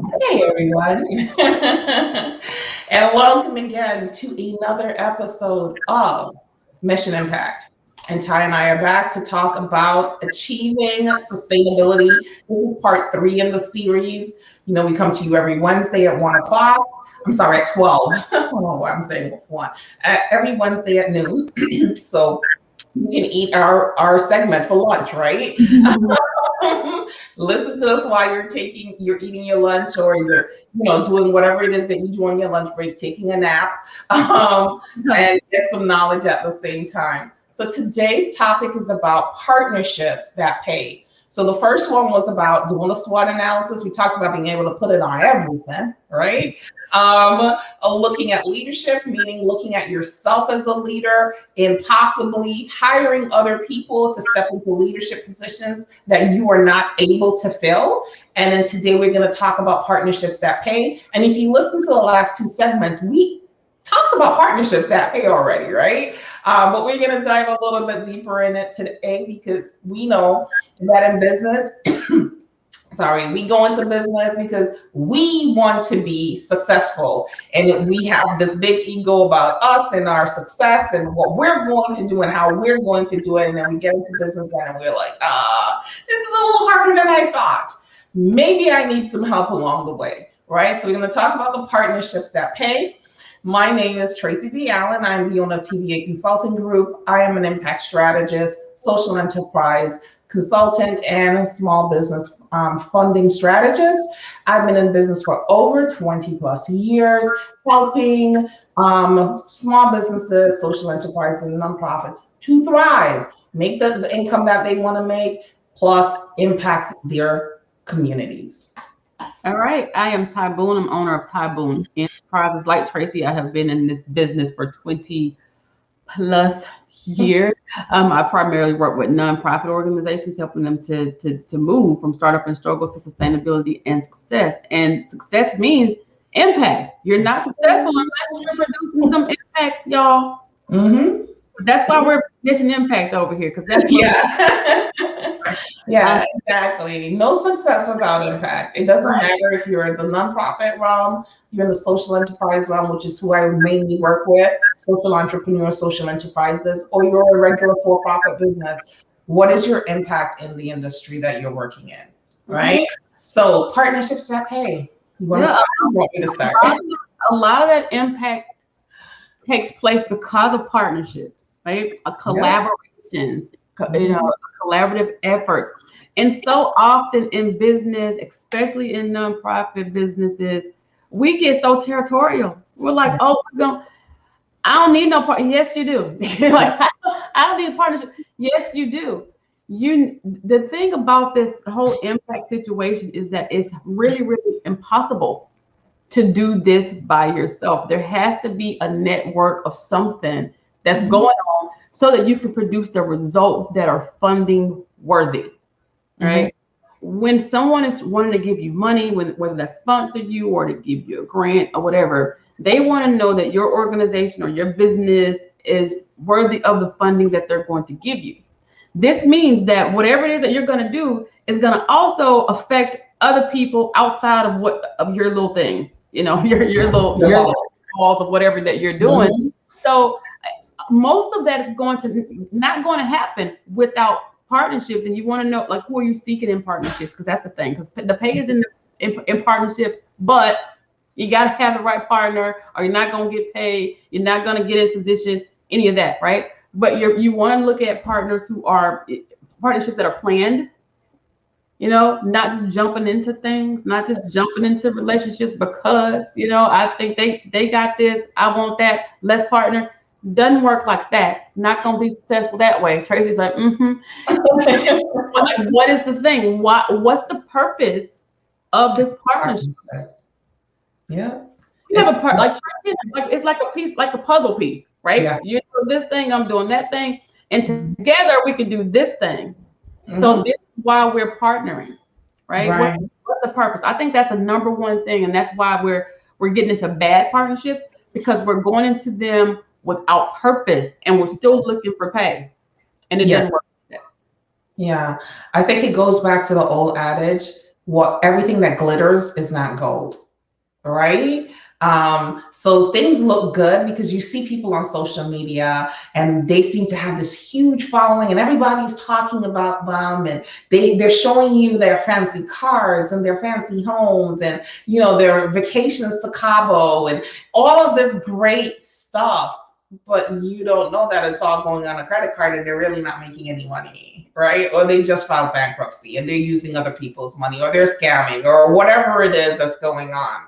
Hey everyone, and welcome again to another episode of Mission Impact. And Ty and I are back to talk about achieving sustainability. This is part three in the series. We come to you every Wednesday at 1 o'clock. I'm sorry, at 12. I don't know why I'm saying one. Every Wednesday at noon. So you can eat our segment for lunch, right? Listen to us while you're eating your lunch, or you're doing whatever it is that you do on your lunch break, taking a nap, and get some knowledge at the same time. So today's topic is about partnerships that pay. So the first one was about doing a SWOT analysis. We talked about being able to put it on everything, right? Looking at leadership, meaning looking at yourself as a leader and possibly hiring other people to step into leadership positions that you are not able to fill. And then today we're going to talk about partnerships that pay. And if you listen to the last two segments, we talked about partnerships that pay already, right? But we're going to dive a little bit deeper in it today because we know that in business, we go into business because we want to be successful, and we have this big ego about us and our success and what we're going to do and how we're going to do it. And then we get into business and we're like, this is a little harder than I thought. Maybe I need some help along the way, right? So we're going to talk about the partnerships that pay. My name is Tracy B. Allen. I'm the owner of TVA Consulting Group. I am an impact strategist, social enterprise consultant, and small business funding strategist. I've been in business for over 20 plus years, helping small businesses, social enterprises, and nonprofits to thrive, make the income that they want to make, plus impact their communities. All right. I am Ty Boone. I'm owner of Ty Boone Enterprises. Like Tracy, I have been in this business for 20 plus years. I primarily work with nonprofit organizations, helping them to move from startup and struggle to sustainability and success. And success means impact. You're not successful unless you're producing some impact, y'all. Mm-hmm. That's why we're mission impact over here, because that's yeah, exactly. No success without impact. It doesn't matter if you're in the nonprofit realm, you're in the social enterprise realm, which is who I mainly work with, social entrepreneurs, social enterprises, or you're a regular for-profit business. What is your impact in the industry that you're working in, right? So partnerships that pay. You want me to start? A lot of that impact takes place because of partnerships, right? Collaborations, collaborative efforts. And so often in business, especially in nonprofit businesses, we get so territorial. We're like, I don't need no partner. Yes, you do. Like, I don't need a partnership. Yes, you do. The thing about this whole impact situation is that it's really, really impossible to do this by yourself. There has to be a network of something that's going on so that you can produce the results that are funding worthy, right? When someone is wanting to give you money, whether that's sponsor you or to give you a grant or whatever, they want to know that your organization or your business is worthy of the funding that they're going to give you. This means that whatever it is that you're going to do is going to also affect other people outside of your little thing, your little walls of whatever that you're doing. So most of that is not going to happen without partnerships. And you want to know, like, who are you seeking in partnerships? Because that's the thing. Because the pay is in partnerships, but you got to have the right partner, or you're not going to get paid. You're not going to get in position, any of that, right? But you want to look at partnerships that are planned. Not just jumping into things, not just jumping into relationships because, I think they got this, I want that, let's partner. Doesn't work like that. Not going to be successful that way. Tracy's like, like, what is the thing? What's the purpose of this partnership? Yeah. You have a part, like it's like a piece, like a puzzle piece, right? Yeah. You do this thing, I'm doing that thing, and together we can do this thing. So this is why we're partnering, right? What's the purpose? I think that's the number one thing, and that's why we're getting into bad partnerships, because we're going into them without purpose and we're still looking for pay, and it doesn't work like that. Yeah, I think it goes back to the old adage, what everything that glitters is not gold, right? So things look good because you see people on social media and they seem to have this huge following and everybody's talking about them, and they're showing you their fancy cars and their fancy homes and their vacations to Cabo and all of this great stuff. But you don't know that it's all going on a credit card and they're really not making any money, right? Or they just filed bankruptcy and they're using other people's money, or they're scamming, or whatever it is that's going on.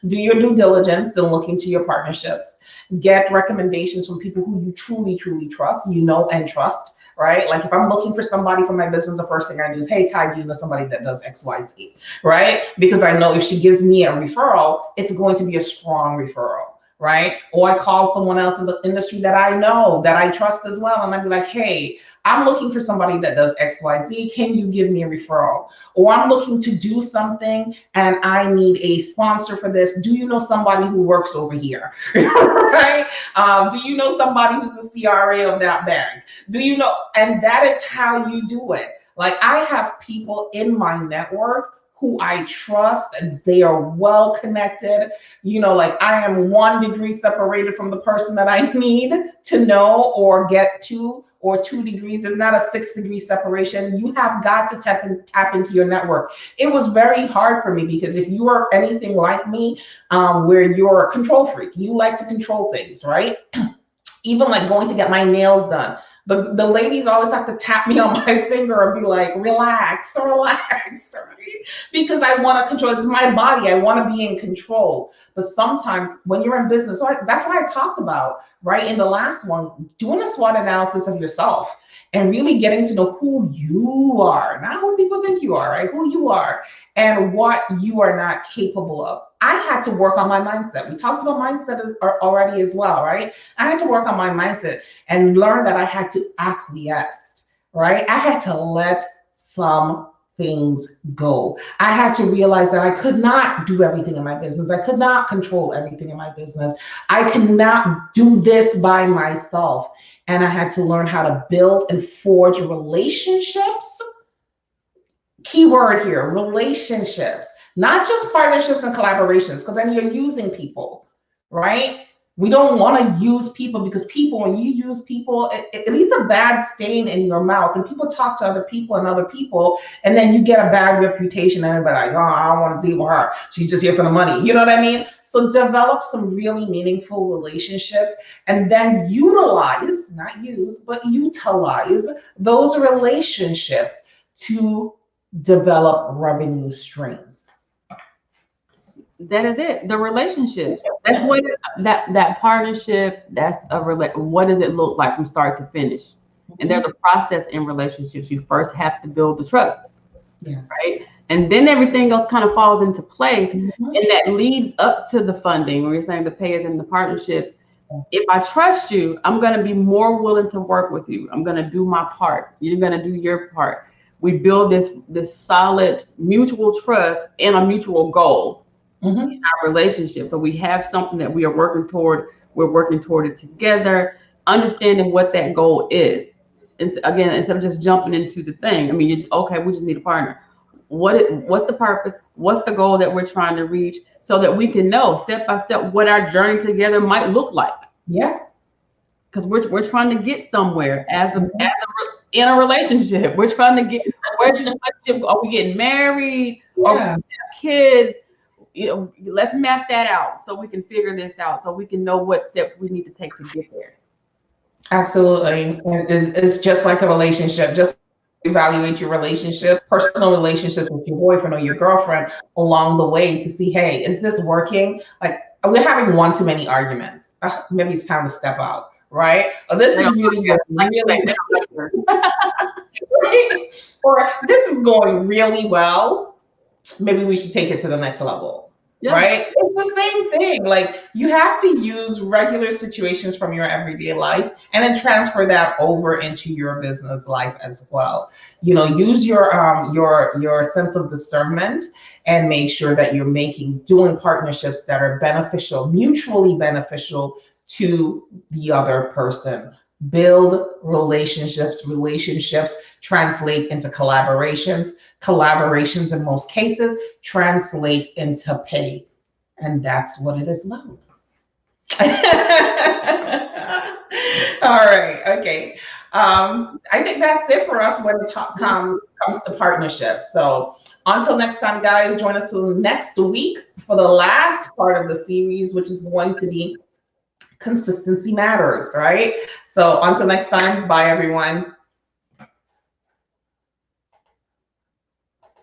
Do your due diligence and look into your partnerships. Get recommendations from people who you truly, truly trust, and trust, right? Like if I'm looking for somebody for my business, the first thing I do is, hey, Ty, do you know somebody that does XYZ, right? Because I know if she gives me a referral, it's going to be a strong referral, right? Or I call someone else in the industry that I know, that I trust as well. And I'd be like, hey, I'm looking for somebody that does XYZ. Can you give me a referral? Or I'm looking to do something and I need a sponsor for this. Do you know somebody who works over here? Right? Do you know somebody who's a CRA of that bank? Do you know? And that is how you do it. Like I have people in my network who I trust, and they are well connected. Like I am 1 degree separated from the person that I need to know or get to, or 2 degrees. Is not a 6-degree separation. You have got to tap into your network. It was very hard for me because if you are anything like me, where you're a control freak, you like to control things, right? Even like going to get my nails done. The ladies always have to tap me on my finger and be like, relax, relax, right? Because I want to control. It's my body. I want to be in control. But sometimes when you're in business, that's why I talked about, right, in the last one, doing a SWOT analysis of yourself and really getting to know who you are, not who people think you are, right? Who you are and what you are not capable of. I had to work on my mindset. We talked about mindset already as well, right? I had to work on my mindset and learn that I had to acquiesce, right? I had to let some things go. I had to realize that I could not do everything in my business. I could not control everything in my business. I could not do this by myself. And I had to learn how to build and forge relationships. Keyword here, relationships. Not just partnerships and collaborations, because then you're using people, right? We don't want to use people because people, when you use people, it leaves a bad stain in your mouth. And people talk to other people, and then you get a bad reputation and everybody's like, oh, I don't want to deal with her. She's just here for the money. You know what I mean? So develop some really meaningful relationships and then utilize, not use, but utilize those relationships to develop revenue streams. That is it. The relationships. That's what that partnership. That's what does it look like from start to finish? And there's a process in relationships. You first have to build the trust, yes, right? And then everything else kind of falls into place, and that leads up to the funding. When you're saying the payers and the partnerships, if I trust you, I'm going to be more willing to work with you. I'm going to do my part. You're going to do your part. We build this solid mutual trust and a mutual goal. In our relationship. So we have something that we are working toward. We're working toward it together, understanding what that goal is. And again, instead of just jumping into the thing, I mean, we just need a partner. What's the purpose? What's the goal that we're trying to reach, so that we can know step by step what our journey together might look like. Yeah. Because we're trying to get somewhere in a relationship. We're trying to get where's the relationship? Are we getting married? Yeah. Are we have kids? Let's map that out so we can figure this out, so we can know what steps we need to take to get there. Absolutely. It's just like a relationship. Just evaluate your relationship, personal relationships with your boyfriend or your girlfriend along the way to see, hey, is this working? Like, we're having one too many arguments. Maybe it's time to step out, right? Or this is really good. Right? Or this is going really well. Maybe we should take it to the next level, right? It's the same thing. Like, you have to use regular situations from your everyday life and then transfer that over into your business life as well. Use your sense of discernment and make sure that you're doing partnerships that are beneficial, mutually beneficial to the other person. build relationships. Relationships translate into collaborations. Collaborations, in most cases, translate into pay. And that's what it is about. All right. Okay. I think that's it for us when it comes to partnerships. So until next time, guys, join us next week for the last part of the series, which is going to be consistency matters, right? So until next time, bye, everyone.